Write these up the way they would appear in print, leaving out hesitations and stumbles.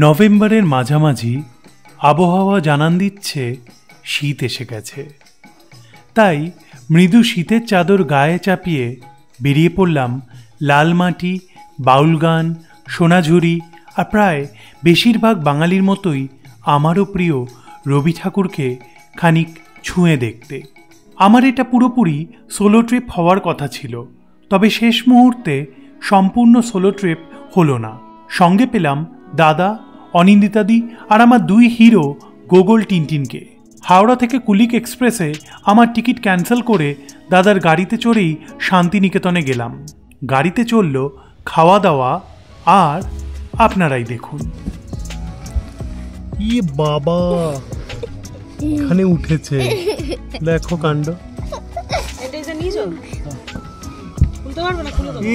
নভেম্বরের মাঝামাঝি আবহাওয়া জানান দিচ্ছে শীত এসে গেছে। তাই মৃদু শীতের চাদর গায়ে চাপিয়ে বেরিয়ে পড়লাম লালমাটি, বাউল গান, সোনাঝুরি আর প্রায় বেশিরভাগ বাঙালির মতোই আমারও প্রিয় রবি ঠাকুরকে খানিক ছুঁয়ে দেখতে। আমার এটা পুরোপুরি সোলো ট্রিপ হওয়ার কথা ছিল, তবে শেষ মুহূর্তে সম্পূর্ণ সোলো ট্রিপ হলো না। সঙ্গে পেলাম দাদা, অনিন্দিতাদি আর আমার দুই হিরো গোগল টিনটিনকে। হাওড়া থেকে কুলিক এক্সপ্রেসে আমার টিকিট ক্যান্সেল করে দাদার গাড়িতে চড়েই শান্তিনিকেতনে গেলাম। গাড়িতে চলল খাওয়া দাওয়া, আর আপনারাই দেখুন। ইয়ে বাবা, এখানে উঠেছে, দেখো কাণ্ড।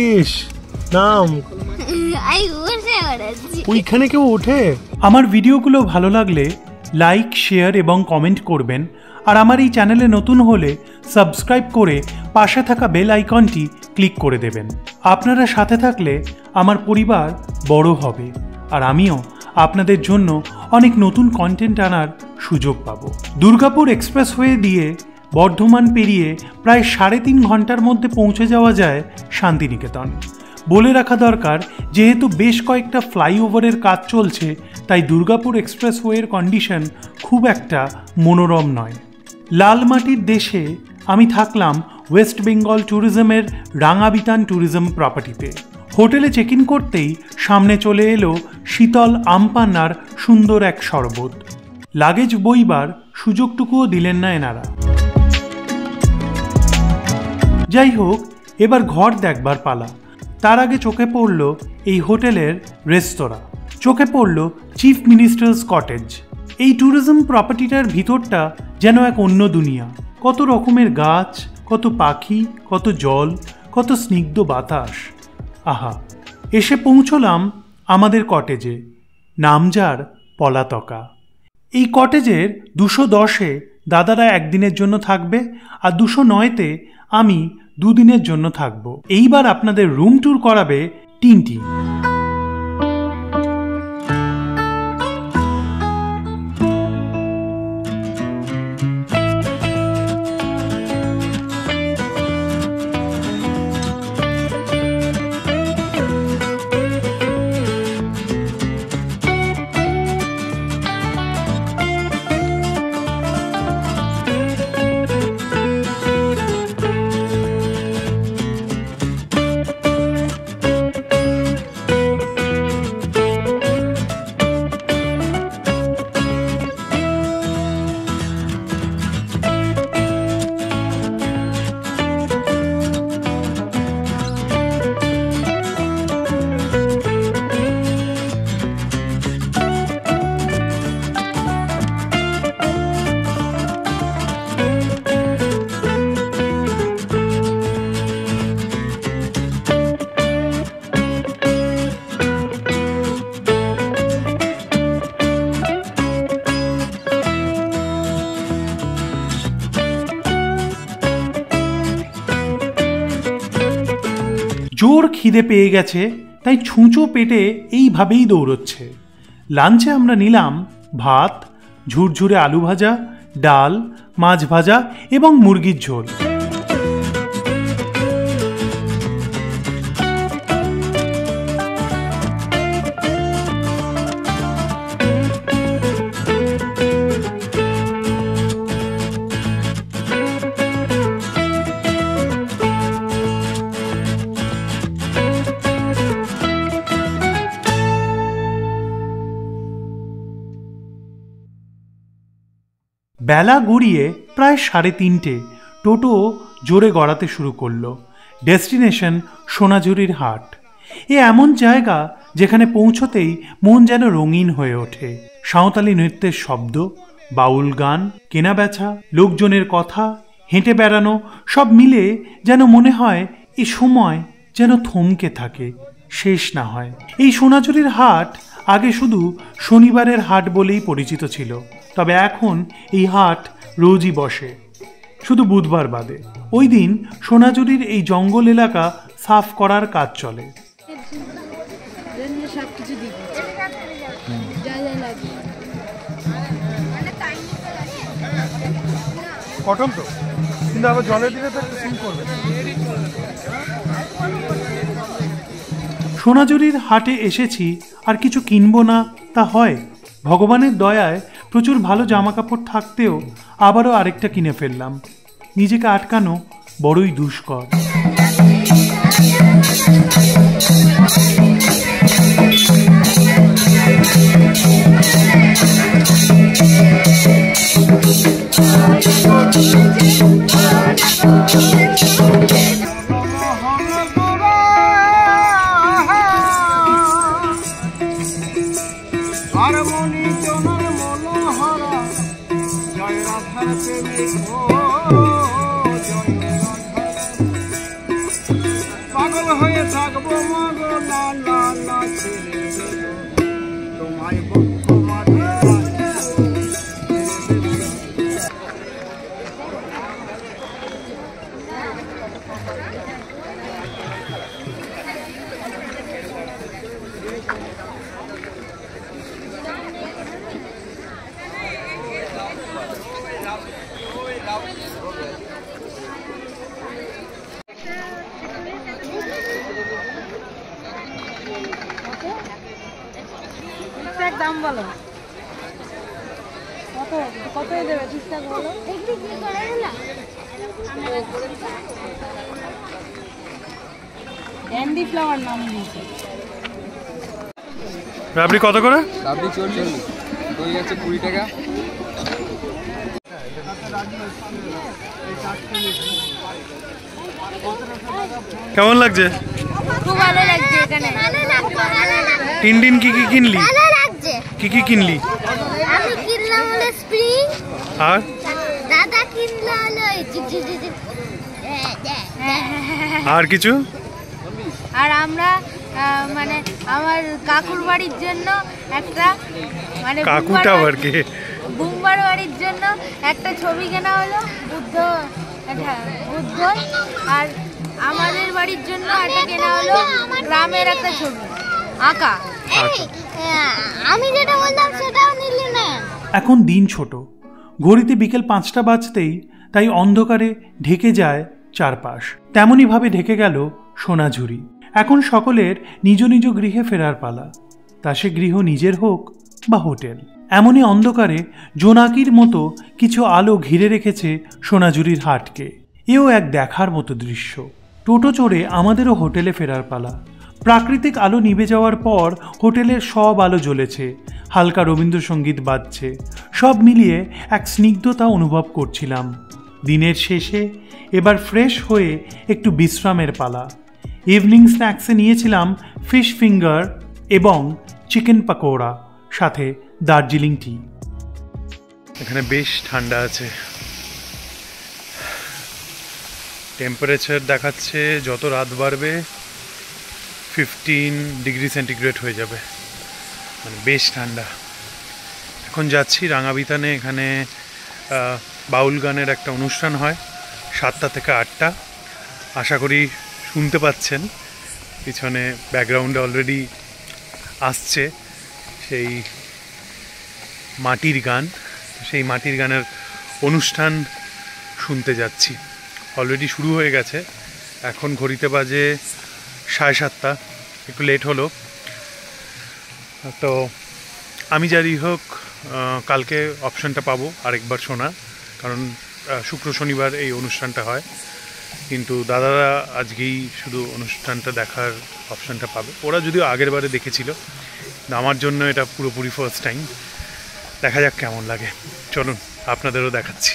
ইস নাম, ওইখানে কেউ ওঠে। আমার ভিডিওগুলো ভালো লাগলে লাইক, শেয়ার এবং কমেন্ট করবেন। আর আমার এই চ্যানেলে নতুন হলে সাবস্ক্রাইব করে পাশে থাকা বেল আইকনটি ক্লিক করে দেবেন। আপনারা সাথে থাকলে আমার পরিবার বড় হবে, আর আমিও আপনাদের জন্য অনেক নতুন কন্টেন্ট আনার সুযোগ পাব। দুর্গাপুর এক্সপ্রেসওয়ে দিয়ে বর্ধমান পেরিয়ে প্রায় 3.5 ঘন্টার মধ্যে পৌঁছে যাওয়া যায় শান্তিনিকেতন। বলে রাখা দরকার, যেহেতু বেশ কয়েকটা ফ্লাইওভারের কাজ চলছে, তাই দুর্গাপুর এক্সপ্রেসওয়ের কন্ডিশন খুব একটা মনোরম নয়। লালমাটির দেশে আমি থাকলাম ওয়েস্ট বেঙ্গল ট্যুরিজমের রাঙাবিতান ট্যুরিজম প্রপার্টিতে। হোটেলে চেক ইন করতেই সামনে চলে এলো শীতল আমপান্নার সুন্দর এক শরবত। লাগেজ বইবার সুযোগটুকুও দিলেন না এনারা। যাই হোক, এবার ঘর দেখবার পালা। তার আগে চোখে পড়ল এই হোটেলের রেস্তোরাঁ, চোখে পড়ল চিফ মিনিস্টার্স কটেজ। এই ট্যুরিজম প্রপার্টিটার ভিতরটা যেন এক অন্য দুনিয়া। কত রকমের গাছ, কত পাখি, কত জল, কত স্নিগ্ধ বাতাস। আহা! এসে পৌঁছলাম আমাদের কটেজে, নাম যার পলাতকা। এই কটেজের 210-এ দাদারা একদিনের জন্য থাকবে, আর 209-তে আমি 2 দিনের জন্য থাকব। এইবার আপনাদের রুম ট্যুর করাবে টিনটিন। জোর খিদে পেয়ে গেছে, তাই ছুঁচো পেটে এইভাবেই দৌড়চ্ছে। লাঞ্চে আমরা নিলাম ভাত, ঝুরঝুরে আলু ভাজা, ডাল, মাছ ভাজা এবং মুরগির ঝোল। বেলা গড়িয়ে প্রায় 3:30, টোটো জোরে গড়াতে শুরু করলো। ডেস্টিনেশন সোনাঝুরির হাট। এ এমন জায়গা যেখানে পৌঁছতেই মন যেন রঙিন হয়ে ওঠে। সাঁওতালি নৃত্যের শব্দ, বাউল গান, কেনাবেচা, লোকজনের কথা, হেঁটে বেড়ানো, সব মিলে যেন মনে হয় এ সময় যেন থমকে থাকে, শেষ না হয়। এই সোনাঝুরির হাট আগে শুধু শনিবারের হাট বলেই পরিচিত ছিল, তবে এখন এই হাট রোজই বসে, শুধু বুধবার বাদে। ওই দিন সোনাঝুরির এই জঙ্গল এলাকা সাফ করার কাজ চলে। কটন তো, কিন্তু আবার জলে দিলে তো সিল করবে। সোনাঝুরির হাটে এসেছি, আর কিছু কিনবো না তা হয়? ভগবানের দয়ায় প্রচুর ভালো জামা কাপড় থাকতেও আবারও আরেকটা কিনে ফেললাম। নিজেকে আটকানো বড়ই দুষ্কর। পাগল হয়ে থাকবো মাগো না না না ছেড়ে তোমায় বক্ষ মাঝে দাম বলো কত কত দেবে ঠিকঠাক বলো। ক্যান্ডি ফ্লাওয়ার নাম দিয়েছে। রাবড়ি কত করে? রাবড়ি 40, দই আছে 20 টাকা। কেমন লাগছে? খুব ভালো লাগছে এখানে। টিনটিন কি কি কিনলি? ভালো লাগছে। কি কি কিনলি? আমি কিনলাম হলো স্প্রিং, আর দাদা কিনলো হলো আর কিছু? আর আমরা মানে আমার কাকুর বাড়ির জন্য একটা মানে কাকুটা আবার কে? বুম্বার বাড়ির জন্য একটা ছবি কেনা হলো, বুদ্ধ। আর আমাদের বাড়ির জন্য একটা কেনা হলো গ্রামের একটা ছবি আঁকা। আমি যেটা বললাম সেটাও নিলি না। এখন দিন ছোট, ঘড়িতে বিকেল 5টা বাজতেই, তাই অন্ধকারে ঢেকে যায় চারপাশ। তেমনইভাবে ঢেকে গেল সোনাঝুরি। এখন সকলের নিজ নিজ গৃহে ফেরার পালা, তা সে গৃহ নিজের হোক বা হোটেল। এমনই অন্ধকারে জোনাকির মতো কিছু আলো ঘিরে রেখেছে সোনাঝুরির হাটকে। এও এক দেখার মতো দৃশ্য। টোটো চড়ে আমাদেরও হোটেলে ফেরার পালা। প্রাকৃতিক আলো নিভে যাওয়ার পর হোটেলের সব আলো জ্বলেছে, হালকা রবীন্দ্রসঙ্গীত বাজছে। সব মিলিয়ে এক স্নিগ্ধতা অনুভব করছিলাম। দিনের শেষে এবার ফ্রেশ হয়ে একটু বিশ্রামের পালা। ইভিনিং স্ন্যাক্সে নিয়েছিলাম ফিশ ফিঙ্গার এবং চিকেন পাকোড়া, সাথে দার্জিলিং টি। এখানে বেশ ঠান্ডা আছে, টেম্পারেচার দেখাচ্ছে যত রাত বাড়বে 15 ডিগ্রি সেন্টিগ্রেড হয়ে যাবে, মানে বেশ ঠান্ডা। এখন যাচ্ছি রাঙাবিতানে, এখানে বাউল গানের একটা অনুষ্ঠান হয় 7টা থেকে 8টা। আশা করি শুনতে পাচ্ছেন পিছনে ব্যাকগ্রাউন্ডে অলরেডি আসছে সেই মাটির গান। সেই মাটির গানের অনুষ্ঠান শুনতে যাচ্ছি। অলরেডি শুরু হয়ে গেছে, এখন ঘড়িতে বাজে 7:30, একটু লেট হলো। তো আমি যাই হোক কালকে অপশানটা পাবো আরেকবার শোনা, কারণ শুক্র শনিবার এই অনুষ্ঠানটা হয়, কিন্তু দাদারা আজকেই শুধু অনুষ্ঠানটা দেখার অপশানটা পাবে। ওরা যদিও আগের বারে দেখেছিল, আমার জন্য এটা পুরোপুরি ফার্স্ট টাইম। দেখা যাক কেমন লাগে, চলুন আপনাদেরও দেখাচ্ছি।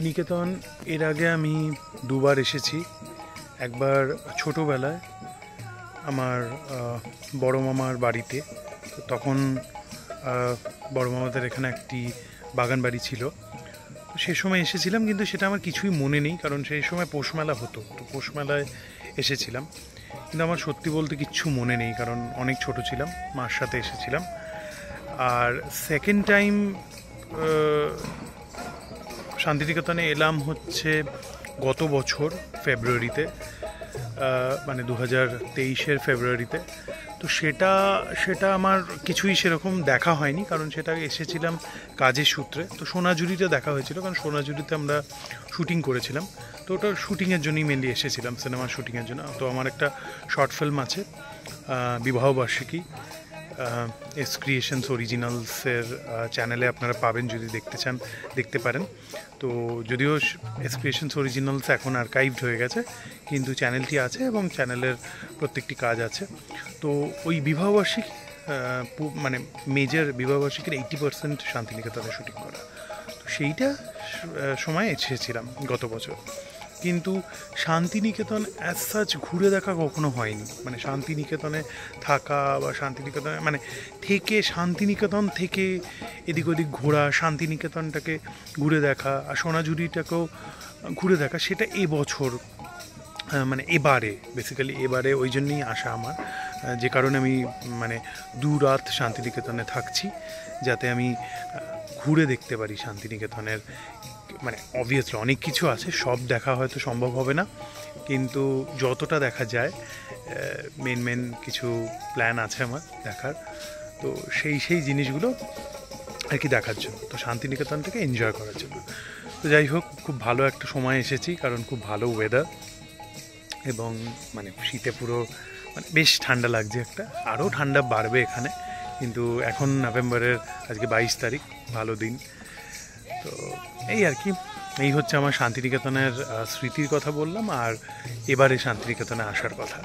শান্তিনিকেতন এর আগে আমি দুবার এসেছি। একবার ছোটোবেলায় আমার বড় মামার বাড়িতে, তখন বড় মামাদের এখানে একটি বাগান বাড়ি ছিল, সে সময় এসেছিলাম, কিন্তু সেটা আমার কিছুই মনে নেই, কারণ সেই সময় পৌষ মেলা হতো, তো পৌষ মেলায় এসেছিলাম, কিন্তু আমার সত্যি বলতে কিচ্ছু মনে নেই, কারণ অনেক ছোট ছিলাম, মার সাথে এসেছিলাম। আর সেকেন্ড টাইম শান্তিনিকেতনে এলাম হচ্ছে গত বছর ফেব্রুয়ারিতে, মানে 2023-এর ফেব্রুয়ারিতে। তো সেটা আমার কিছুই সেরকম দেখা হয়নি, কারণ সেটা এসেছিলাম কাজের সূত্রে। তো সোনাঝুরিতে দেখা হয়েছিল, কারণ সোনাঝুরিতে আমরা শুটিং করেছিলাম, তো ওটা শুটিংয়ের জন্যই মেনলি এসেছিলাম, সিনেমার শুটিংয়ের জন্য। তো আমার একটা শর্ট ফিল্ম আছে বিবাহবার্ষিকী, এস ক্রিয়েশনস অরিজিনালসের চ্যানেলে আপনারা পাবেন, যদি দেখতে চান দেখতে পারেন। তো যদিও এস ক্রিয়েশনস অরিজিনালস এখন আর্কাইভড হয়ে গেছে, কিন্তু চ্যানেলটি আছে এবং চ্যানেলের প্রত্যেকটি কাজ আছে। তো ওই বিবাহবার্ষিকী মানে মেজর বিবাহবার্ষিকীর 80% শান্তিনিকেতনে শুটিং করা, তো সেইটা সময় এসেছিলাম গত বছর। কিন্তু শান্তিনিকেতন অ্যাজ সাচ ঘুরে দেখা কখনো হয়নি, মানে শান্তিনিকেতনে থাকা বা শান্তিনিকেতনে মানে শান্তিনিকেতন থেকে এদিক ওদিক ঘোরা, শান্তিনিকেতনটাকে ঘুরে দেখা আর সোনাঝুরিটাকেও ঘুরে দেখা, সেটা এবছর মানে এবারে বেসিক্যালি এবারে ওই জন্যই আসা আমার, যে কারণে আমি মানে 2 রাত শান্তিনিকেতনে থাকছি, যাতে আমি ঘুরে দেখতে পারি শান্তিনিকেতনের। মানে অবভিয়াসলি অনেক কিছু আছে, সব দেখা হয়তো সম্ভব হবে না, কিন্তু যতটা দেখা যায় মেন কিছু প্ল্যান আছে আমার দেখার, তো সেই জিনিসগুলো আর কি দেখার জন্য, তো শান্তিনিকেতনটাকে এনজয় করার জন্য। তো যাই হোক, খুব ভালো একটা সময় এসেছি, কারণ খুব ভালো ওয়েদার এবং মানে শীতে পুরো মানে বেশ ঠান্ডা লাগছে একটা, আরও ঠান্ডা বাড়বে এখানে, কিন্তু এখন নভেম্বরের আজকে 22 তারিখ, ভালো দিন। তো এই আর কি, এই হচ্ছে আমার শান্তিনিকেতনের স্মৃতির কথা বললাম, আর এবারে শান্তিনিকেতনে আসার কথা,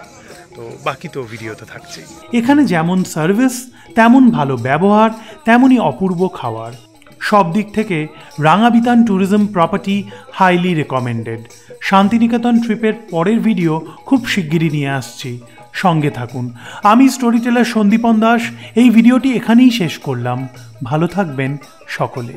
তো বাকি তো ভিডিওতে থাকছেই। এখানে যেমন সার্ভিস, তেমন ভালো ব্যবহার, তেমনই অপূর্ব খাবার, সব দিক থেকে Rangabitan tourism property highly recommended. Santiniketan ট্রিপের পরের ভিডিও খুব শিগগিরই নিয়ে আসছি, সঙ্গে থাকুন। আমি স্টোরি টেলার সন্দীপন দাস, এই ভিডিওটি এখানেই শেষ করলাম। ভালো থাকবেন সকলে।